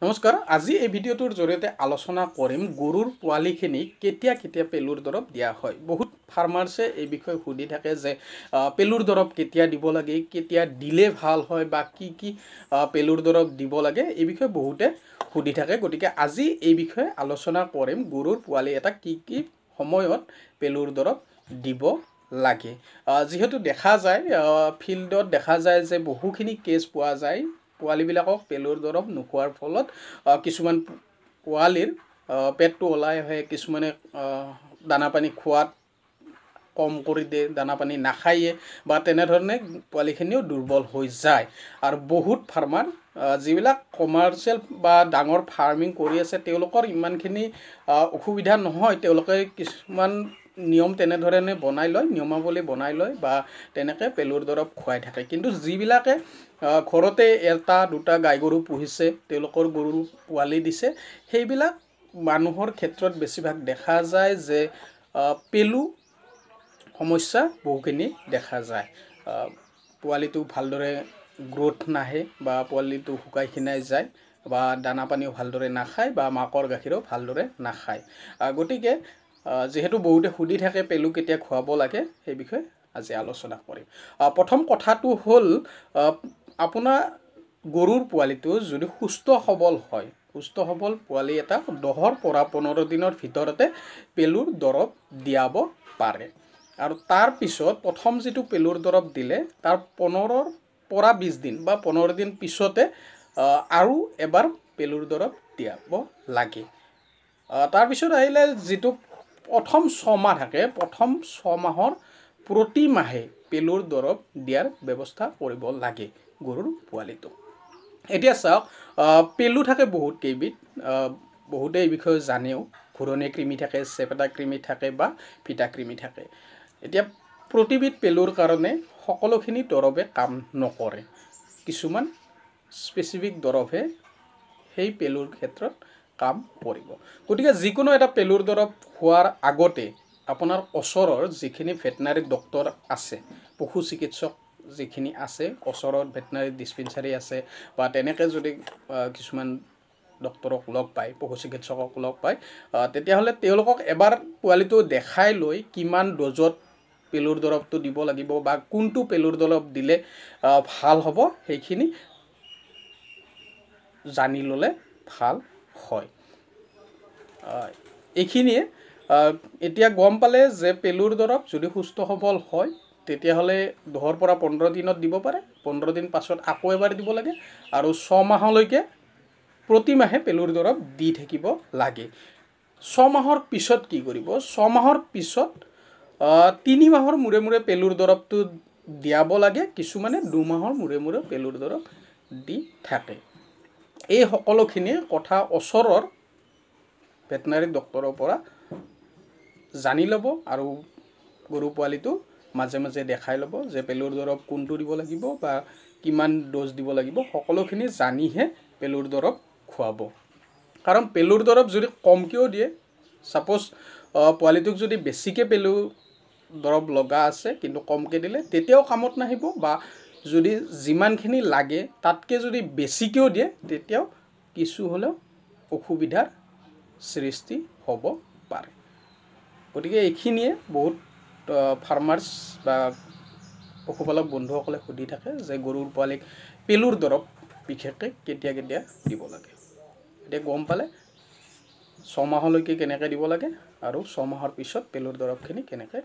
নমস্কাৰ আজি এই ভিডিঅ'টোৰ জৰিয়তে আলোচনা কৰিম গৰুৰ পোৱালিখিনিক কেতিয়া পেলুৰ দৰৱ দিয়া হয়। বহুত ফাৰ্মাৰ্ছে এই বিষয়ে সুধি থাকে যে পেলুৰ দৰৱ কেতিয়া দিব লাগে, কেতিয়া দিলে ভাল হয় বা কি পেলুৰ দৰৱ দিব লাগে এই বিষয়ে বহুতে সুধি থাকে। গতিকে আজি এই বিষয়ে আলোচনা কৰিম গৰুৰ পোৱালি এটা কি সময়ত পেলুৰ দৰৱ দিব লাগে। যেহেতু দেখা যায় ফিল্ডত দেখা যায় যে বহুখিনি কেছ পোৱা যায় পোৱালিবিলাকক পেলুৰ দৰৱ নোখোৱাৰ ফলত কিছুমান পোৱালিৰ পেটটো ওলাই আহে, কিছুমানে দানা পানী খোৱাত কম কৰি দিয়ে, দানা পানী নাখায়ে বা তেনেধৰণে পোৱালিখিনিও দুৰ্বল হৈ যায়। আৰু বহুত ফাৰ্মাৰ যিবিলাক কমাৰ্চিয়েল বা ডাঙৰ ফাৰ্মিং কৰি আছে তেওঁলোকৰ ইমানখিনি অসুবিধা নহয়, তেওঁলোকে কিছুমান নিয়ম তেনেধৰণে বনাই লয়, নিয়মাৱলী বনাই লয় বা তেনেকৈ পেলুৰ দৰৱ খুৱাই থাকে। কিন্তু যিবিলাকে ঘৰতে এটা দুটা গাই গৰু পুহিছে, তেওঁলোকৰ গৰুৰ পোৱালি দিছে, সেইবিলাক মানুহৰ ক্ষেত্ৰত বেছিভাগ দেখা যায় যে পেলু সমস্যা বহুখিনি দেখা যায়। পোৱালিটো ভালদৰে গ্ৰোথ নাহে বা পোৱালিটো শুকাই খিনাই যায় বা দানা পানীও ভালদৰে নাখায় বা মাকৰ গাখীৰো ভালদৰে নাখায়। গতিকে যিহেতু বহুতে সুধি থাকে পেলু কেতিয়া খুৱাব লাগে সেই বিষয়ে আজি আলোচনা কৰিম। প্ৰথম কথাটো হ'ল আপোনাৰ গৰুৰ পোৱালিটো যদি সুস্থ সবল হয়, সুস্থ সবল পোৱালি এটা 10ৰ পৰা 15 দিনৰ ভিতৰতে পেলুৰ দৰৱ দিয়াব পাৰে। আৰু তাৰপিছত প্ৰথম যিটো পেলুৰ দৰৱ দিলে তাৰ 15ৰ পৰা 20 দিন বা 15 দিন পিছতে আৰু এবাৰ পেলুৰ দৰৱ দিয়াব লাগে। তাৰপিছত আহিলে যিটো প্ৰথম 6 মাহ থাকে, প্ৰথম 6 মাহৰ প্ৰতি মাহে পেলুৰ দৰৱ দিয়াৰ ব্যৱস্থা কৰিব লাগে গৰুৰ পোৱালিটো। এতিয়া চাওক পেলু থাকে বহুত কেইবিধ, বহুতে এই বিষয়ে জানেও। ঘূৰণীয়া কৃমি থাকে, চেপেটা কৃমি থাকে বা ফিটা কৃমি থাকে। এতিয়া প্ৰতিবিধ পেলুৰ কাৰণে সকলোখিনি দৰৱে কাম নকৰে, কিছুমান স্পেচিফিক দৰৱহে সেই পেলুৰ ক্ষেত্ৰত কাম কৰিব। গতিকে যিকোনো এটা পেলুৰ দৰৱ খোৱাৰ আগতে আপোনাৰ ওচৰৰ যিখিনি ভেটেনাৰী ডক্তৰ আছে, পশু চিকিৎসক যিখিনি আছে, ওচৰত ভেটেনাৰী ডিছপেঞ্চাৰী আছে বা তেনেকৈ যদি কিছুমান ডক্তৰক লগ পায়, পশু চিকিৎসকক লগ পায়, তেতিয়াহ'লে তেওঁলোকক এবাৰ পোৱালিটো দেখাই লৈ কিমান ড'জত পেলুৰ দৰৱটো দিব লাগিব বা কোনটো পেলুৰ দৰৱ দিলে ভাল হ'ব সেইখিনি জানি ল'লে ভাল হয়। এইখিনিয়ে এতিয়া গম পালে যে পেলুৰ দৰৱ যদি সুস্থ সবল হয় তেতিয়াহ'লে 10ৰ পৰা 15 দিনত দিব পাৰে, 15 দিন পাছত আকৌ এবাৰ দিব লাগে আৰু 6 মাহলৈকে প্ৰতি মাহে পেলুৰ দৰৱ দি থাকিব লাগে। 6 মাহৰ পিছত কি কৰিব? 6 মাহৰ পিছত 3 মাহৰ মূৰে মূৰে পেলুৰ দৰৱটো দিয়াব লাগে, কিছুমানে 2 মাহৰ মূৰে মূৰে পেলুৰ দৰৱ দি থাকে। এই সকলোখিনি কথা ওচৰৰ ভেটেনাৰী ডক্তৰৰ পৰা জানি ল'ব আৰু গৰু পোৱালিটো মাজে মাজে দেখাই ল'ব যে পেলুৰ দৰৱ কোনটো দিব লাগিব বা কিমান ড'জ দিব লাগিব, সকলোখিনি জানিহে পেলুৰ দৰৱ খুৱাব। কাৰণ পেলুৰ দৰৱ যদি কমকৈও দিয়ে, ছাপ'জ পোৱালিটোক যদি বেছিকৈ পেলুৰ দৰৱ লগা আছে কিন্তু কমকৈ দিলে তেতিয়াও কামত নাহিব, বা যদি যিমানখিনি লাগে তাতকৈ যদি বেছিকৈও দিয়ে তেতিয়াও কিছু হ'লেও অসুবিধাৰ সৃষ্টি হ'ব পাৰে। গতিকে এইখিনিয়ে বহুত ফাৰ্মাৰ্ছ বা পশুপালক বন্ধুসকলে সুধি থাকে যে গৰুৰ পোৱালিক পেলুৰ দৰৱ বিশেষকৈ কেতিয়া দিব লাগে। এতিয়া গম পালে 6 মাহলৈকে কেনেকৈ দিব লাগে আৰু 6 মাহৰ পিছত পেলুৰ দৰৱখিনি কেনেকৈ